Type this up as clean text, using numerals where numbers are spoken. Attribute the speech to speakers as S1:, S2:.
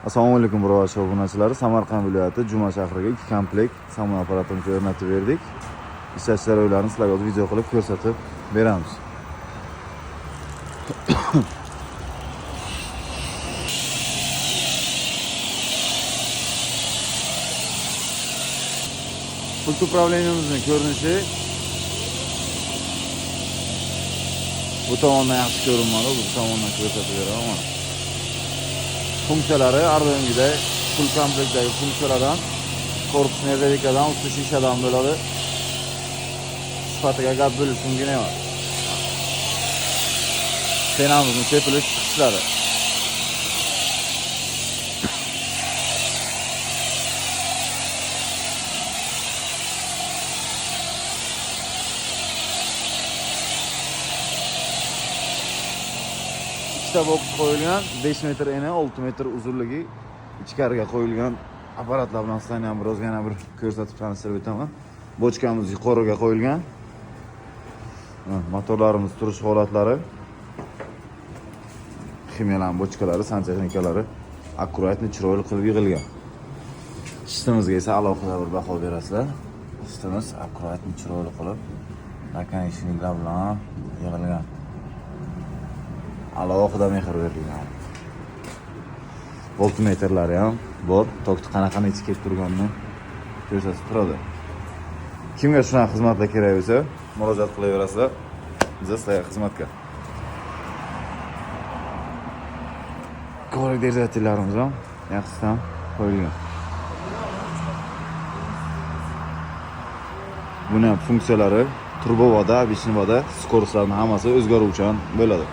S1: Assalomu alaykum birodarlar, obunachilari. Samarqand viloyati Juma shahriga 2 komplekt samon apparatini o'rnatib berdik. Ishlash sharoitlarini sizlarga video qilib ko'rsatib beramiz. Pult upravleniyamizning ko'rinishi bu tomondan yaxshi ko'rinmadi, bu tomondan ko'rsatib beraman. Funksiyalari ardingidek full komplektdagi funksiyalardan korpus metalikadan, usti shishadan bo'ladi. Sifatiga gap bo'lish mumkin emas. Stenamizning sepilish chiqishlari. Ikkita boks qo'yilgan, 5 metr eni, 6 metr uzunligi ichkariga qo'yilgan apparatlar bilan sizlarni ham biroz yana bir ko'rsatib tanishtirib o'taman. Bochkamiz yuqoriga qo'yilgan. Motorlarimiz turish holatlari, ximiyalan bochkalari, santexnikalari akkuratni chiroyli qilib yig'ilgan. Shtimizga esa alohida bir baho berasizlar. Shtimiz akkuratni chiroyli qilib nakonechniklar bilan yig'ilgan. Alohida mehr berilgan. Voltmetrlari ham bor. Tokni qanaqa necha kelib turganini ko'rsatib turadi. Kimga shunaqa xizmatlar kerak bo'lsa, murojaat qilaverasizlar. Biz sizlarga xizmatga. Ko'rik dezertlarimiz ham yaxshidan qo'yilgan. Buni funksiyalari turbovoda, beshnivoda, skorostlarning hammasi o'zgaruvchan bo'ladi.